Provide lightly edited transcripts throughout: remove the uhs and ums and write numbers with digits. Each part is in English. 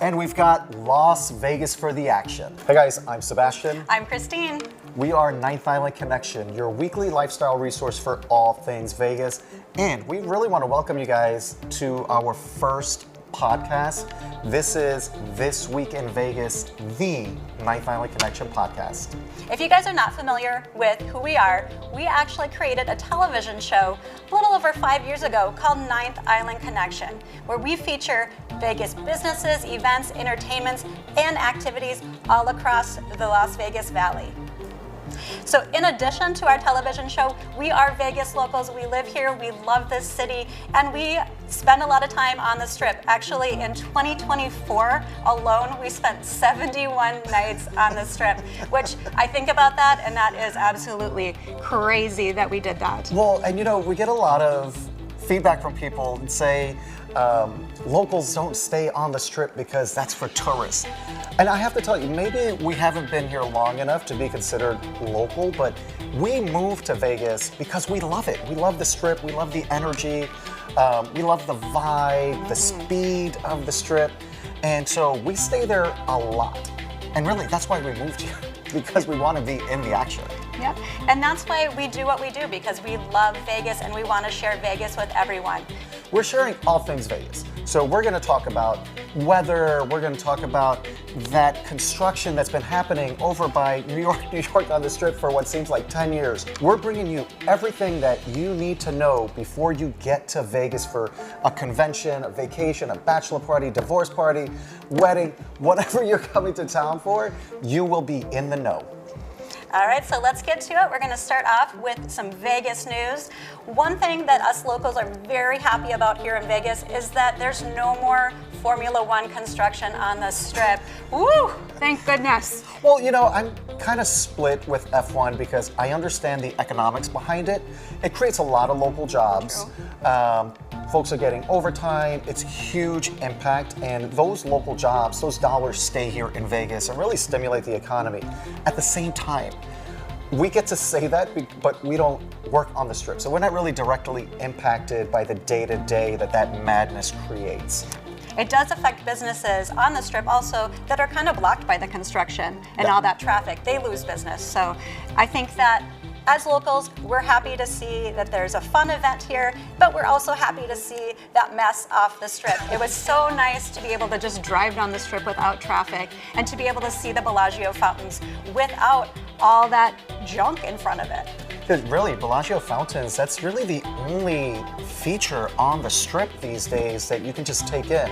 And we've got Las Vegas for the action. Hey guys, I'm Sebastian. I'm Kristine. We are Ninth Island Connection, your weekly lifestyle resource for all things Vegas. And we really want to welcome you guys to our first podcast. This is This Week in Vegas, the Ninth Island Connection podcast. If you guys are not familiar with who we are, we actually created a television show a little over 5 years ago called Ninth Island Connection, where we feature Vegas businesses, events, entertainments, and activities all across the Las Vegas Valley. So in addition to our television show, we are Vegas locals. We live here, we love this city, and we spend a lot of time on the Strip. Actually, in 2024 alone, we spent 71 nights on the Strip, which I think about that, and that is absolutely crazy that we did that. Well, and you know, we get a lot of feedback from people that say locals don't stay on the Strip because that's for tourists. And I have to tell you, maybe we haven't been here long enough to be considered local, but we moved to Vegas because we love it. We love the Strip, we love the energy, we love the vibe, the speed of the Strip. And so we stay there a lot. And really, that's why we moved here, because we want to be in the action. Yep, and that's why we do what we do, because we love Vegas and we want to share Vegas with everyone. We're sharing all things Vegas. So we're going to talk about weather, we're going to talk about that construction that's been happening over by New York on the Strip for what seems like 10 years. We're bringing you everything that you need to know before you get to Vegas for a convention, a vacation, a bachelor party, divorce party, wedding, whatever you're coming to town for, you will be in the know. All right, so let's get to it. We're going to start off with some Vegas news. One thing that us locals are very happy about here in Vegas is that there's no more Formula One construction on the Strip. Woo! Thank goodness. Well, you know, I'm kind of split with F1 because I understand the economics behind it. It creates a lot of local jobs. Folks are getting overtime. It's huge impact, and those local jobs, those dollars stay here in Vegas and really stimulate the economy. At the same time, we get to say that, but we don't work on the Strip, so we're not really directly impacted by the day-to-day that madness creates. It does affect businesses on the Strip also that are kind of blocked by the construction and all that traffic. They lose business. So I think that as locals, we're happy to see that there's a fun event here, but we're also happy to see that mess off the Strip. It was so nice to be able to just drive down the Strip without traffic and to be able to see the Bellagio fountains without all that junk in front of it. Really, Bellagio fountains, that's really the only feature on the Strip these days that you can just take in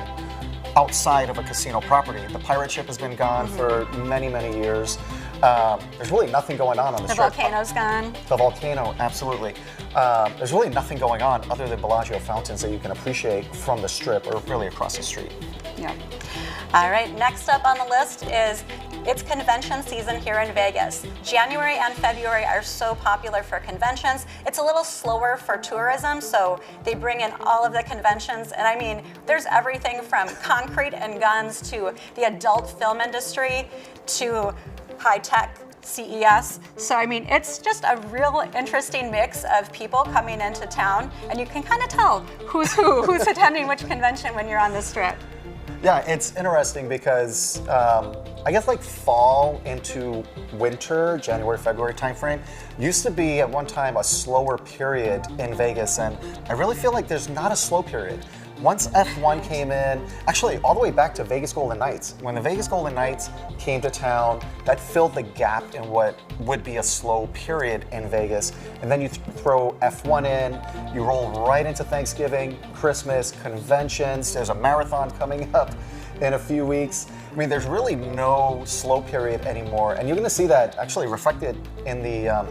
outside of a casino property. The pirate ship has been gone for many, many years. There's really nothing going on the Strip. The volcano's gone. The volcano, absolutely. There's really nothing going on other than Bellagio fountains that you can appreciate from the Strip or really across the street. Yeah. All right, next up on the list is it's convention season here in Vegas. January and February are so popular for conventions. It's a little slower for tourism, so they bring in all of the conventions. And I mean, there's everything from concrete and guns to the adult film industry to high-tech CES. So I mean, it's just a real interesting mix of people coming into town, and you can kind of tell who's who's attending which convention when you're on the Strip. Yeah, it's interesting because I guess like fall into winter, January, February timeframe, used to be at one time a slower period in Vegas, and I really feel like there's not a slow period. Once F1 came in, actually all the way back to Vegas Golden Knights, when the Vegas Golden Knights came to town, that filled the gap in what would be a slow period in Vegas. And then you throw F1 in, you roll right into Thanksgiving, Christmas, conventions, there's a marathon coming up in a few weeks. I mean, there's really no slow period anymore. And you're gonna see that actually reflected in the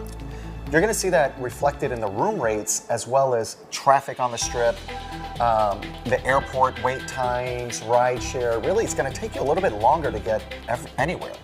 you're going to see that reflected in the room rates as well as traffic on the Strip, the airport wait times, rideshare. Really, it's going to take you a little bit longer to get anywhere.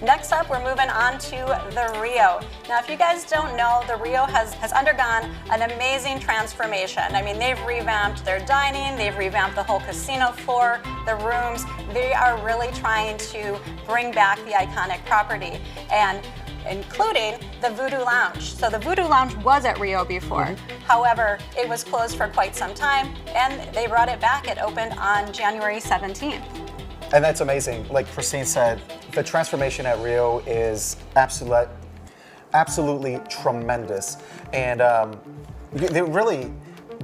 Next up, we're moving on to the Rio. Now, if you guys don't know, the Rio has undergone an amazing transformation. I mean, they've revamped their dining, they've revamped the whole casino floor, the rooms. They are really trying to bring back the iconic property, and including the Voodoo Lounge. So the Voodoo Lounge was at Rio before. However, it was closed for quite some time, and they brought it back. It opened on January 17th. And that's amazing. Like Kristine said, the transformation at Rio is absolutely tremendous. And they really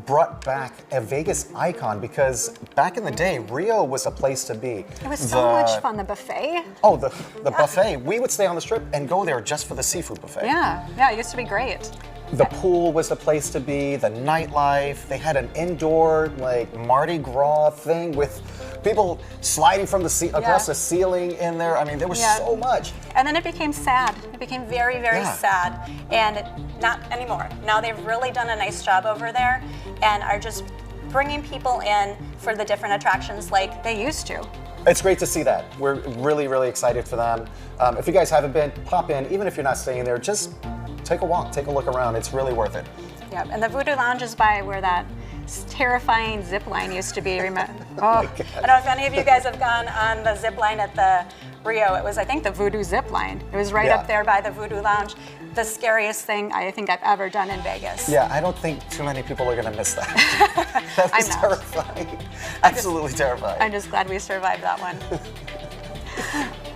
brought back a Vegas icon, because back in the day, Rio was a place to be. It was so much fun. The buffet. Oh, the buffet. We would stay on the Strip and go there just for the seafood buffet. Yeah, it used to be great. The pool was the place to be, the nightlife. They had an indoor, like, Mardi Gras thing with people sliding from the across the ceiling in there. I mean, there was so much. And then it became sad. It became very, very sad. And not anymore. Now they've really done a nice job over there and are just bringing people in for the different attractions like they used to. It's great to see that. We're really, really excited for them. If you guys haven't been, pop in. Even if you're not staying there, just take a walk, take a look around. It's really worth it. Yep, and the Voodoo Lounge is by where that terrifying zip line used to be. Remember? I don't know if any of you guys have gone on the zip line at the Rio. It was, I think, the Voodoo zip line. It was right up there by the Voodoo Lounge. The scariest thing I think I've ever done in Vegas. Yeah, I don't think too many people are going to miss that. That was terrifying. Absolutely terrifying. I'm just glad we survived that one.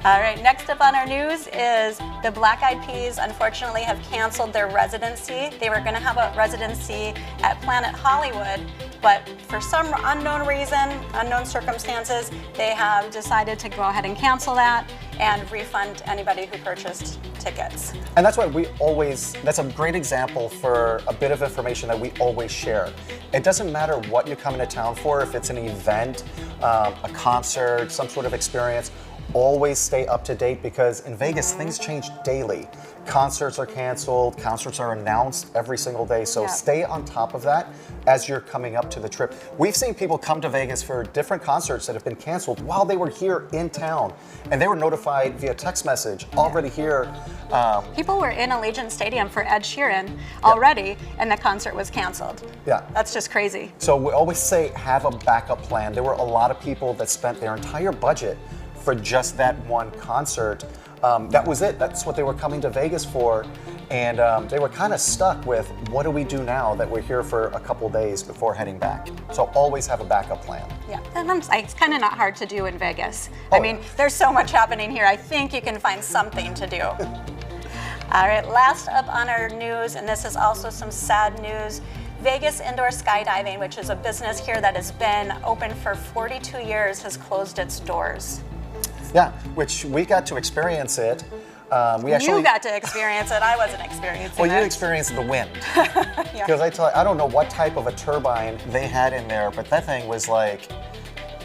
All right, next up on our news is the Black Eyed Peas unfortunately have canceled their residency. They were going to have a residency at Planet Hollywood, but for some unknown reason, unknown circumstances, they have decided to go ahead and cancel that and refund anybody who purchased tickets. And that's why that's a great example for a bit of information that we always share. It doesn't matter what you're coming to town for, if it's an event, a concert, some sort of experience, always stay up to date, because in Vegas, things change daily. Concerts are canceled, concerts are announced every single day, so stay on top of that as you're coming up to the trip. We've seen people come to Vegas for different concerts that have been canceled while they were here in town, and they were notified via text message already here. People were in Allegiant Stadium for Ed Sheeran already, and the concert was canceled. Yeah. That's just crazy. So we always say have a backup plan. There were a lot of people that spent their entire budget for just that one concert. That was it. That's what they were coming to Vegas for. And they were kind of stuck with, what do we do now that we're here for a couple days before heading back? So always have a backup plan. Yeah, and it's kind of not hard to do in Vegas. I mean, there's so much happening here. I think you can find something to do. All right, last up on our news, and this is also some sad news. Vegas Indoor Skydiving, which is a business here that has been open for 42 years, has closed its doors. Yeah, which we got to experience it. You got to experience it. I wasn't experiencing it. Well, you experienced the wind. Because I don't know what type of a turbine they had in there, but that thing was like,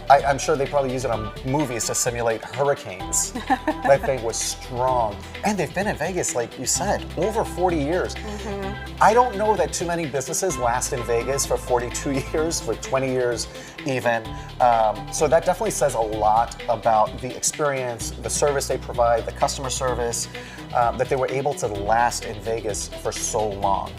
I'm sure they probably use it on movies to simulate hurricanes. That thing was strong. And they've been in Vegas, like you said, over 40 years. I don't know that too many businesses last in Vegas for 42 years, for 20 years even. So that definitely says a lot about the experience, the service they provide, the customer service, that they were able to last in Vegas for so long.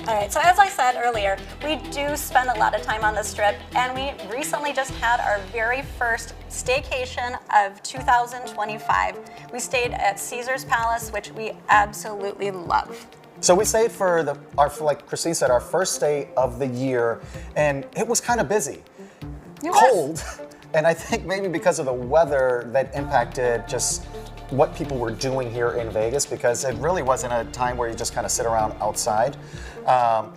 All right, so as I said earlier, we do spend a lot of time on the Strip, and we recently just had our very first staycation of 2025. We stayed at Caesar's Palace, which we absolutely love. So we stayed for like Kristine said, our first stay of the year, and it was kind of busy. Cold, and I think maybe because of the weather that impacted just what people were doing here in Vegas, because it really wasn't a time where you just kind of sit around outside.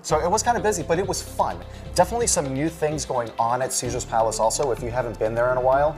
So it was kind of busy, but it was fun. Definitely some new things going on at Caesar's Palace also, if you haven't been there in a while.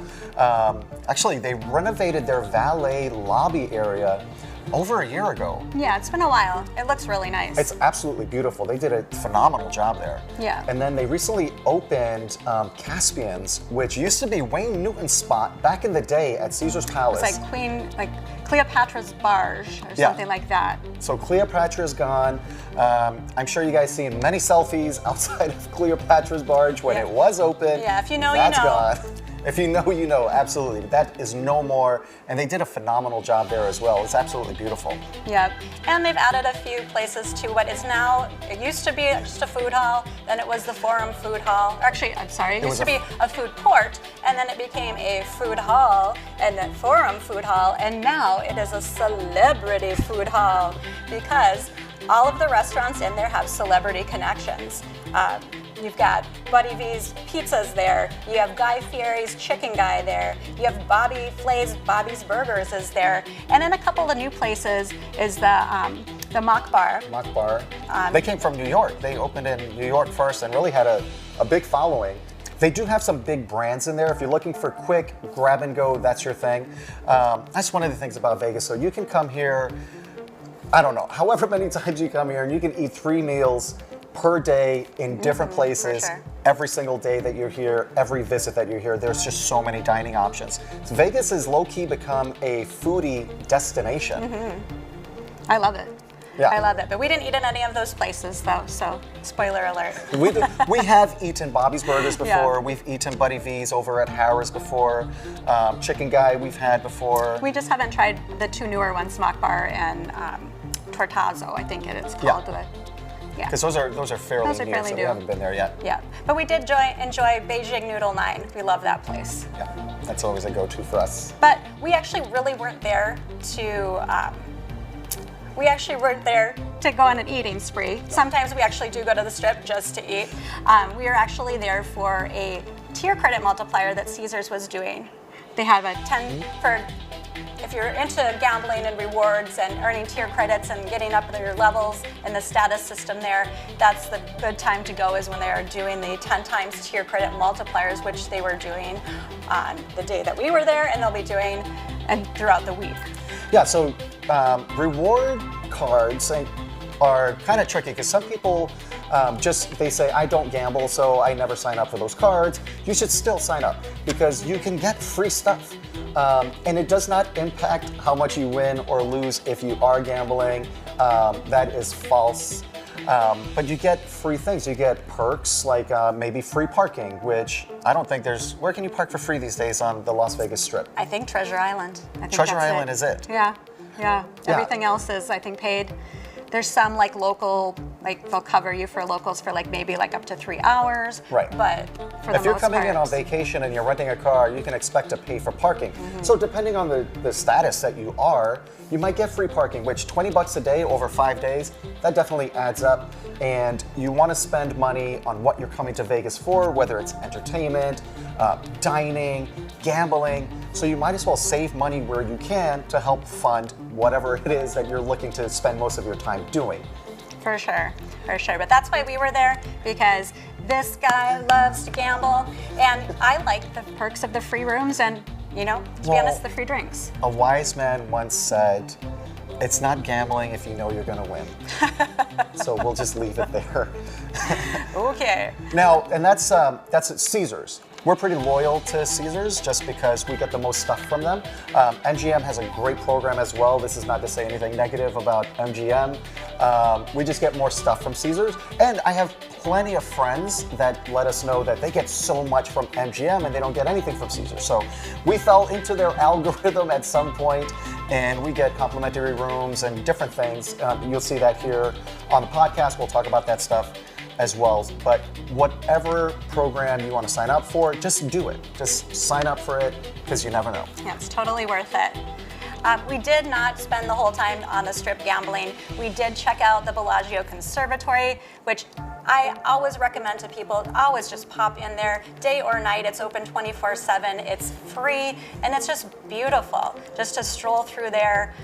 Actually, they renovated their valet lobby area over a year ago. Yeah, it's been a while. It looks really nice. It's absolutely beautiful. They did a phenomenal job there. Yeah. And then they recently opened Caspian's, which used to be Wayne Newton's spot back in the day at Caesar's Palace. It's like Cleopatra's Barge or something like that. So Cleopatra's gone. I'm sure you guys seen many selfies outside of Cleopatra's Barge when it was open. Yeah, if you know, that's you know. Gone. If you know, you know, absolutely. But that is no more, and they did a phenomenal job there as well. It's absolutely beautiful. Yep, and they've added a few places to what is now, it used to be just a food hall, then it was the Forum Food Hall. Actually, I'm sorry, it used to be a food court, and then it became a food hall, and then Forum Food Hall, and now it is a celebrity food hall, because all of the restaurants in there have celebrity connections. You've got Buddy V's Pizzas there. You have Guy Fieri's Chicken Guy there. You have Bobby Flay's Bobby's Burgers is there. And then a couple of new places is the Mock Bar. Mock Bar. They came from New York. They opened in New York first and really had a big following. They do have some big brands in there. If you're looking for quick grab and go, that's your thing. That's one of the things about Vegas. So you can come here, I don't know, however many times you come here, and you can eat 3 meals per day in different places. sure. Every single day that you're here, every visit that you're here, there's just so many dining options. So Vegas has low-key become a foodie destination. I love it. Yeah. I love it. But we didn't eat in any of those places, though, so spoiler alert. We have eaten Bobby's Burgers before. Yeah. We've eaten Buddy V's over at Harrah's before. Chicken Guy we've had before. We just haven't tried the 2 newer ones, Mock Bar and Tortazo, I think it's called. Yeah. Because those are fairly Those are new, fairly so new. we haven't been there yet. Yeah, but we did enjoy Beijing Noodle 9. We love that place. Yeah, that's always a go-to for us. But we actually really weren't there to. We actually weren't there to go on an eating spree. Sometimes we actually do go to the Strip just to eat. We are actually there for a tier credit multiplier that Caesars was doing. They have a 10 for. If you're into gambling and rewards and earning tier credits and getting up your levels in the status system there, that's the good time to go is when they are doing the 10 times tier credit multipliers, which they were doing on the day that we were there, and they'll be doing and throughout the week. Yeah, so reward cards are kind of tricky because some people they say, I don't gamble, so I never sign up for those cards. You should still sign up because you can get free stuff. And it does not impact how much you win or lose if you are gambling. That is false. But you get free things. You get perks like maybe free parking, which I don't think where can you park for free these days on the Las Vegas Strip? I think Treasure Island. I think Treasure that's Island is it? Yeah. Everything else is, I think, paid. There's some like local, like they'll cover you for locals for like maybe like up to 3 hours. Right. But for if the you're most coming part, in on vacation and you're renting a car, you can expect to pay for parking. So depending on the status that you are, you might get free parking, which $20 a day over 5 days, that definitely adds up. And you want to spend money on what you're coming to Vegas for, whether it's entertainment, dining, gambling. So you might as well save money where you can to help fund whatever it is that you're looking to spend most of your time doing. For sure. But that's why we were there, because this guy loves to gamble, and I like the perks of the free rooms and, to be honest, the free drinks. A wise man once said, it's not gambling if you know you're going to win. So we'll just leave it there. Okay. Now, and that's at Caesars. We're pretty loyal to Caesars just because we get the most stuff from them. MGM has a great program as well. This is not to say anything negative about MGM. We just get more stuff from Caesars. And I have plenty of friends that let us know that they get so much from MGM and they don't get anything from Caesars. So we fell into their algorithm at some point, and we get complimentary rooms and different things. You'll see that here on the podcast. We'll talk about that stuff as well. But whatever program you want to sign up for, just do it. Just sign up for it because you never know. Yeah, it's totally worth it. We did not spend the whole time on the Strip gambling. We did check out the Bellagio Conservatory, which I always recommend to people. Always just pop in there, day or night. It's open 24/7. It's free, and it's just beautiful. Just to stroll through there.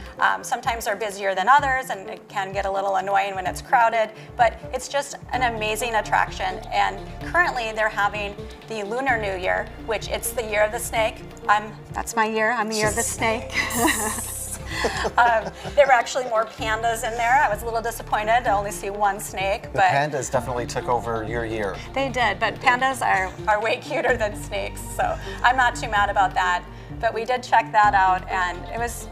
Sometimes they're busier than others, and it can get a little annoying when it's crowded. But it's just an amazing attraction. And currently, they're having the Lunar New Year, which it's the year of the snake. That's my year. I'm the year of the snake. There were actually more pandas in there. I was a little disappointed to only see one snake. The pandas definitely took over your year. They did, but pandas are way cuter than snakes, so I'm not too mad about that. But we did check that out, and it was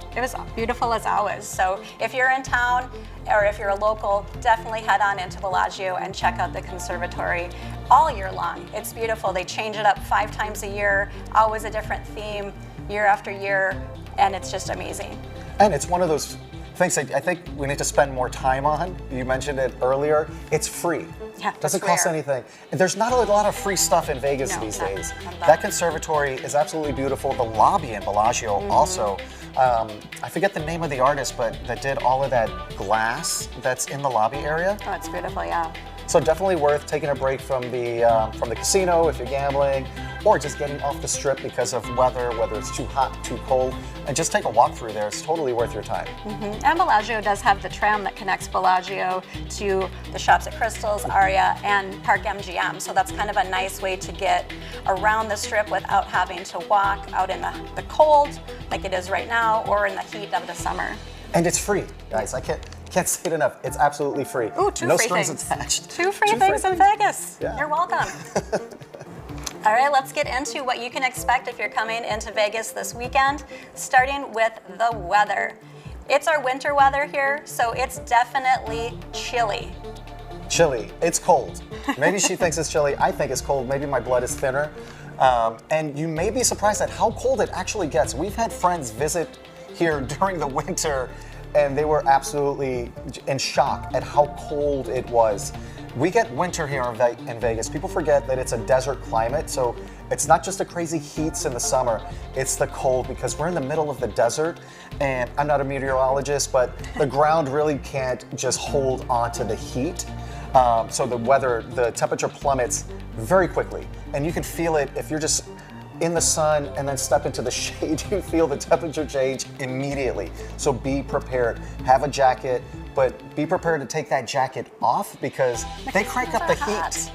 beautiful as always. So if you're in town or if you're a local, definitely head on into Bellagio and check out the conservatory all year long. It's beautiful. They change it up 5 times a year, always a different theme, year after year, and it's just amazing. And it's one of those things that I think we need to spend more time on. You mentioned it earlier. It's free. Yeah, doesn't cost anything. And there's not a lot of free stuff in Vegas these days. That conservatory is absolutely beautiful. The lobby in Bellagio also. I forget the name of the artist, but that did all of that glass that's in the lobby area. Oh, it's beautiful, yeah. So definitely worth taking a break from the casino if you're gambling, or just getting off the strip because of weather, whether it's too hot, too cold, and just take a walk through there. It's totally worth your time. And Bellagio does have the tram that connects Bellagio to the shops at Crystal's, Aria, and Park MGM. So that's kind of a nice way to get around the strip without having to walk out in the cold like it is right now, or in the heat of the summer. And it's free, guys. I can't say it enough. It's absolutely free. Ooh, two no free strings things. attached. Two free things in Vegas. Yeah. You're welcome. All right, let's get into what you can expect if you're coming into Vegas this weekend, starting with the weather. It's our winter weather here, so it's definitely chilly. Chilly. It's cold. Maybe she thinks it's chilly. I think it's cold. Maybe my blood is thinner. And you may be surprised at how cold it actually gets. We've had friends visit here during the winter, and they were absolutely in shock at how cold it was. We get winter here in Vegas. People forget that it's a desert climate, so it's not just the crazy heats in the summer, it's the cold, because we're in the middle of the desert, and I'm not a meteorologist, but the ground really can't just hold on to the heat. So the temperature plummets very quickly, and you can feel it if you're just in the sun and then step into the shade. You feel the temperature change immediately. So be prepared. Have a jacket, but be prepared to take that jacket off, because they crank up the heat.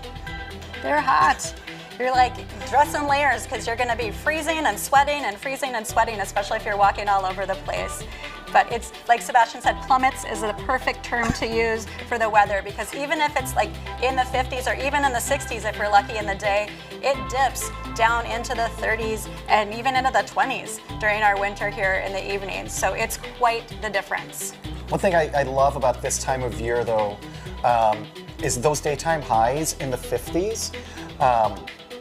They're hot. You're like, dress in layers, because you're going to be freezing and sweating and freezing and sweating, especially if you're walking all over the place. But it's, like Sebastian said, plummets is the perfect term to use for the weather, because even if it's like in the 50s or even in the 60s, if you're lucky in the day, it dips down into the 30s and even into the 20s during our winter here in the evenings. So it's quite the difference. One thing I love about this time of year, though, is those daytime highs in the 50s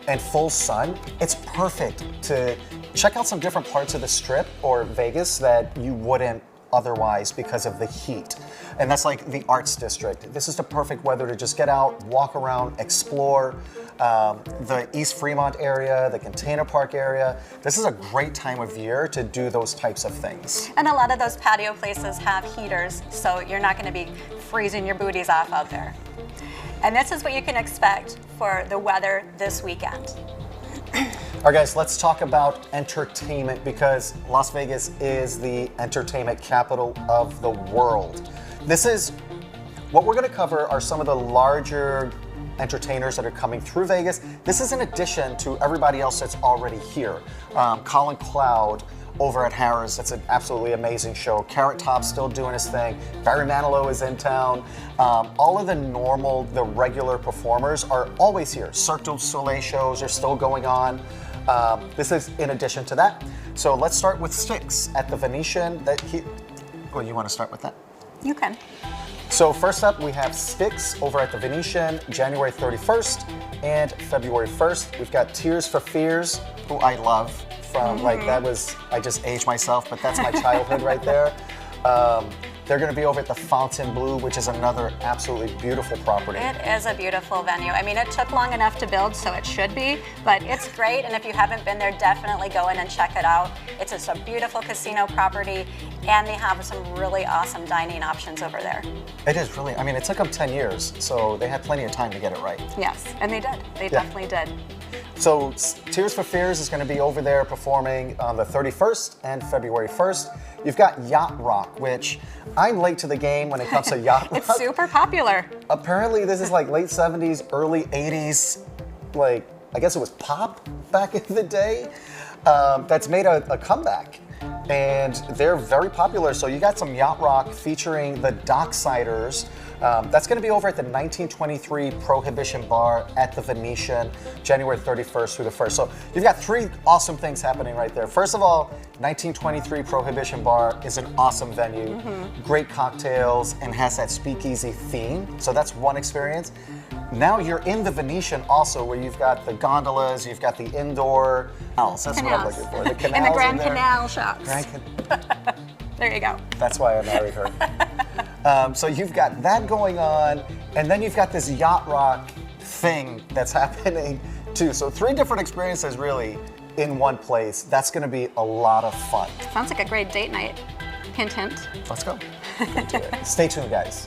and full sun. It's perfect to check out some different parts of the Strip or Vegas that you wouldn't otherwise because of the heat. And that's like the Arts District. This is the perfect weather to just get out, walk around, explore the East Fremont area, the Container Park area. This is a great time of year to do those types of things. And a lot of those patio places have heaters, so you're not going to be freezing your booties off out there. And this is what you can expect for the weather this weekend. All right, guys, let's talk about entertainment, because Las Vegas is the entertainment capital of the world. What we're going to cover are some of the larger entertainers that are coming through Vegas. This is in addition to everybody else that's already here. Colin Cloud over at Harrah's, that's an absolutely amazing show. Carrot Top's still doing his thing. Barry Manilow is in town. All of the regular performers are always here. Cirque du Soleil shows are still going on. This is in addition to that. So let's start with Styx at the Venetian. You want to start with that? You can. So first up, we have Styx over at the Venetian, January 31st and February 1st. We've got Tears for Fears, who I love. I just aged myself, but that's my childhood right there. They're going to be over at the Fontainebleau, which is another absolutely beautiful property. It is a beautiful venue. I mean, it took long enough to build, so it should be, but it's great. And if you haven't been there, definitely go in and check it out. It's just a beautiful casino property, and they have some really awesome dining options over there. It is really, it took them 10 years, so they had plenty of time to get it right. Yes, and they did. They definitely did. So Tears for Fears is going to be over there performing on the 31st and February 1st. You've got Yacht Rock, which I'm late to the game when it comes to Yacht Rock. It's super popular. Apparently this is like late 70s, early 80s, like I guess it was pop back in the day, that's made a comeback. And they're very popular. So you got some Yacht Rock featuring the Docksiders. That's going to be over at the 1923 Prohibition Bar at the Venetian, January 31st through the 1st. So you've got three awesome things happening right there. First of all, 1923 Prohibition Bar is an awesome venue, great cocktails, and has that speakeasy theme. So that's one experience. Now you're in the Venetian also, where you've got the gondolas, you've got the indoor canals. That's what I'm looking for. The canals and the Grand in there. Canal shops. There you go. That's why I married her. So you've got that going on, and then you've got this Yacht Rock thing that's happening too. So three different experiences really in one place. That's going to be a lot of fun. Sounds like a great date night. Hint, hint. Let's go. Stay tuned, guys.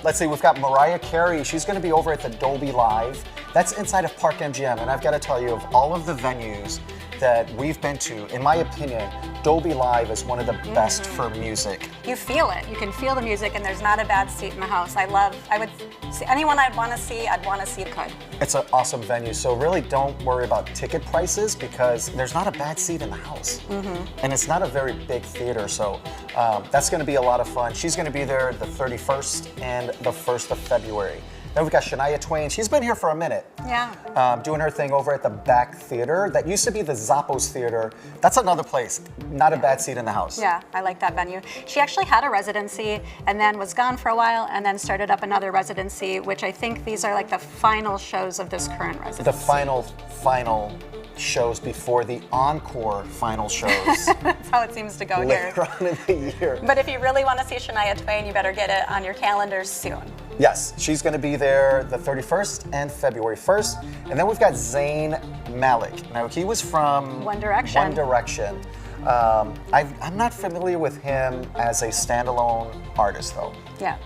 Let's see, we've got Mariah Carey. She's going to be over at the Dolby Live. That's inside of Park MGM. And I've got to tell you, of all of the venues that we've been to, in my opinion, Dolby Live is one of the best for music. You feel it. You can feel the music, and there's not a bad seat in the house. I would see anyone I'd want to see could. It's an awesome venue, so really don't worry about ticket prices because there's not a bad seat in the house. And it's not a very big theater, so that's going to be a lot of fun. She's going to be there the 31st and the 1st of February. Then we've got Shania Twain. She's been here for a minute. Yeah. Doing her thing over at the Back Theater. That used to be the Zappos Theater. That's another place. Not a bad seat in the house. Yeah, I like that venue. She actually had a residency and then was gone for a while and then started up another residency, which I think these are like the final shows of this current residency. The final shows before the encore final shows. That's how it seems to go here. Later on in the year. But if you really want to see Shania Twain, you better get it on your calendars soon. Yes, she's going to be there the 31st and February 1st. And then we've got Zayn Malik. Now, he was from One Direction. One Direction. I'm not familiar with him as a standalone artist, though. Yeah.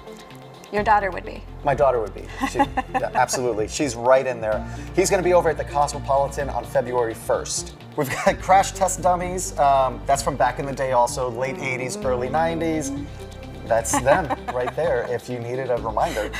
Your daughter would be. My daughter would be. Yeah, absolutely. She's right in there. He's going to be over at the Cosmopolitan on February 1st. We've got Crash Test Dummies. That's from back in the day also, late 80s, early 90s. That's them right there, if you needed a reminder.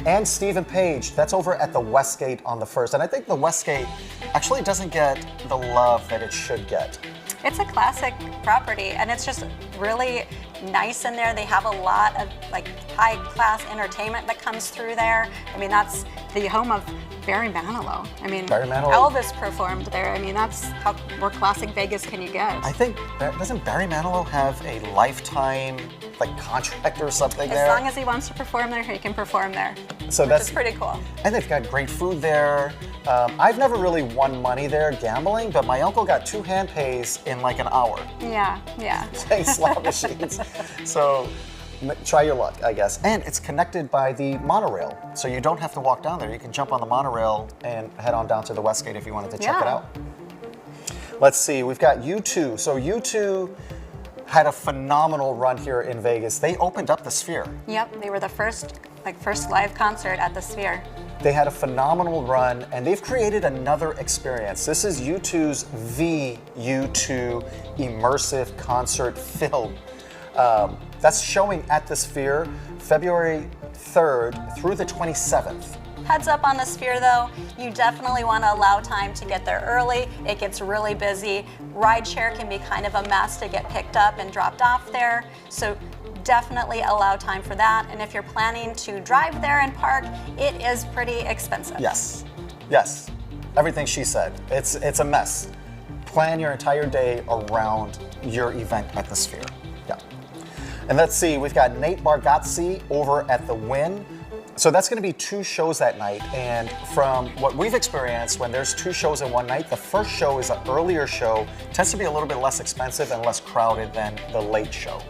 And Stephen Page, that's over at the Westgate on the 1st. And I think the Westgate actually doesn't get the love that it should get. It's a classic property, and it's just really nice in there. They have a lot of like high-class entertainment that comes through there. I mean, that's the home of Barry Manilow. I mean, Barry Manilow. Elvis performed there. I mean, that's how more classic Vegas can you get? I think, doesn't Barry Manilow have a lifetime like contract or something there? As long as he wants to perform there, he can perform there. So that's pretty cool. And they've got great food there. I've never really won money there gambling, but my uncle got 2 hand pays in like an hour. Yeah, yeah. Playing slot machines. So try your luck, I guess. And it's connected by the monorail, so you don't have to walk down there. You can jump on the monorail and head on down to the Westgate if you wanted to check it out. Let's see, we've got U2. So U2 had a phenomenal run here in Vegas. They opened up the Sphere. Yep, they were the first live concert at the Sphere. They had a phenomenal run, and they've created another experience. This is U2's The U2 immersive concert film. That's showing at the Sphere February 3rd through the 27th. Heads up on the Sphere though, you definitely want to allow time to get there early. It gets really busy. Rideshare can be kind of a mess to get picked up and dropped off there. So definitely allow time for that. And if you're planning to drive there and park, it is pretty expensive. Yes, yes. Everything she said. It's a mess. Plan your entire day around your event at the Sphere. Yeah. And let's see, we've got Nate Bargatze over at the Wynn. So that's going to be 2 shows that night, and from what we've experienced, when there's 2 shows in one night, the first show is an earlier show, tends to be a little bit less expensive and less crowded than the late show.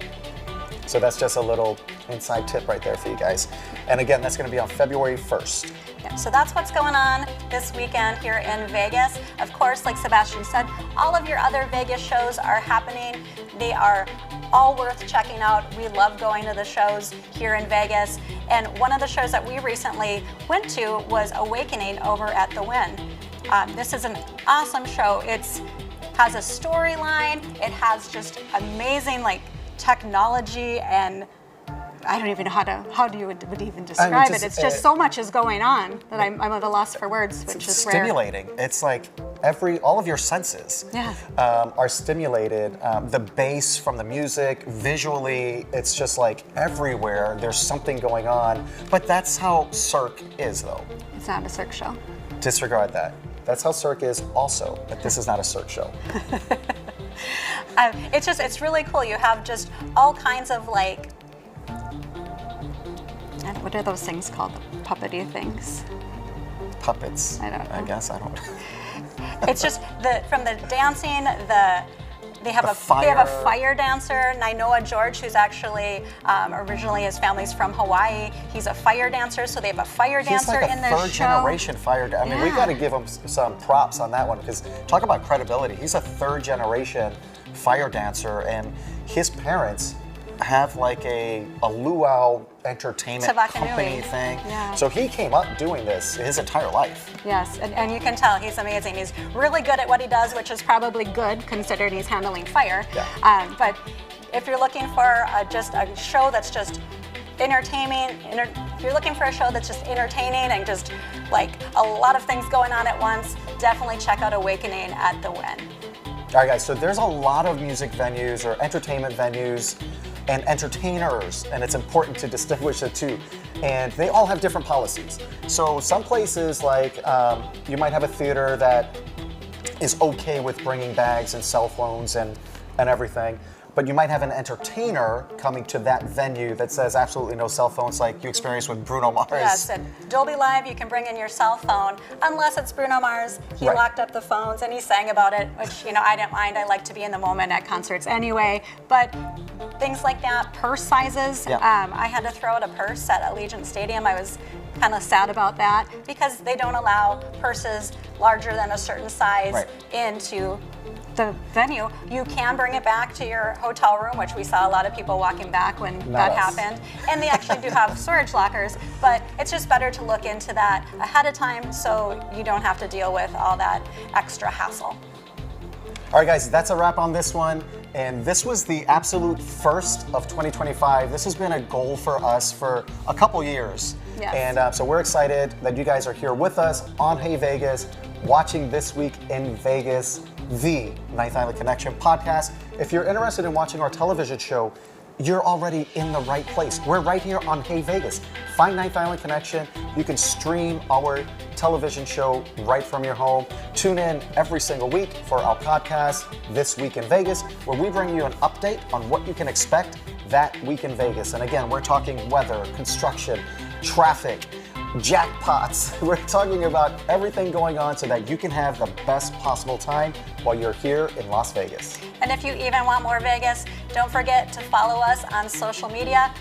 So that's just a little inside tip right there for you guys. And again, that's going to be on February 1st. Yeah, so that's what's going on this weekend here in Vegas. Of course, like Sebastian said, all of your other Vegas shows are happening. They are all worth checking out. We love going to the shows here in Vegas. And one of the shows that we recently went to was Awakening over at the Wynn. This is an awesome show. It has a storyline. It has just amazing technology, and I don't even know how you would even describe it. It's just so much is going on that I'm at a loss for words, which is stimulating. It's like all of your senses are stimulated. The bass from the music, visually, it's just like everywhere. There's something going on. But that's how Cirque is, though. It's not a Cirque show. Disregard that. That's how Cirque is also, but this is not a Cirque show. It's really cool. You have just all kinds of what are those things called? Puppety things? Puppets. I don't know. I guess I don't. It's just from the dancing, they have a fire dancer, Nainoa George, who's actually originally his family's from Hawaii. He's a fire dancer, so they have a fire dancer in their show. He's like a 3rd generation fire dancer. I mean, we got to give him some props on that one, because talk about credibility. He's a 3rd generation fire dancer, and his parents have like a luau entertainment Tabakanui. company thing. Yeah. So he came up doing this his entire life. Yes, and you can tell he's amazing. He's really good at what he does, which is probably good considering he's handling fire. Yeah. But if you're looking for just a show that's just entertaining, if you're looking for a show that's just entertaining and just like a lot of things going on at once, definitely check out Awakening at the Wynn. All right, guys, so there's a lot of music venues or entertainment venues and entertainers, and it's important to distinguish the two. And they all have different policies. So some places, like you might have a theater that is okay with bringing bags and cell phones and everything, but you might have an entertainer coming to that venue that says absolutely no cell phones, like you experienced with Bruno Mars. Yes, and Dolby Live, you can bring in your cell phone, unless it's Bruno Mars. He Right. locked up the phones and he sang about it, which, I didn't mind. I like to be in the moment at concerts anyway. But things like that, purse sizes, Yeah. I had to throw out a purse at Allegiant Stadium. I was kind of sad about that because they don't allow purses larger than a certain size Right. into the venue. You can bring it back to your hotel room, which we saw a lot of people walking back when that us. happened. And they actually do have storage lockers, but it's just better to look into that ahead of time so you don't have to deal with all that extra hassle. All right, guys, that's a wrap on this one. And this was the absolute first of 2025. This has been a goal for us for a couple years. Yes. And so we're excited that you guys are here with us on Hey Vegas, watching This Week in Vegas, the Ninth Island Connection podcast. If you're interested in watching our television show, you're already in the right place. We're right here on Hey Vegas. Find Ninth Island Connection. You can stream our television show right from your home. Tune in every single week for our podcast, This Week in Vegas, where we bring you an update on what you can expect that week in Vegas. And again, we're talking weather, construction, traffic, jackpots. We're talking about everything going on so that you can have the best possible time while you're here in Las Vegas. And if you even want more Vegas, don't forget to follow us on social media.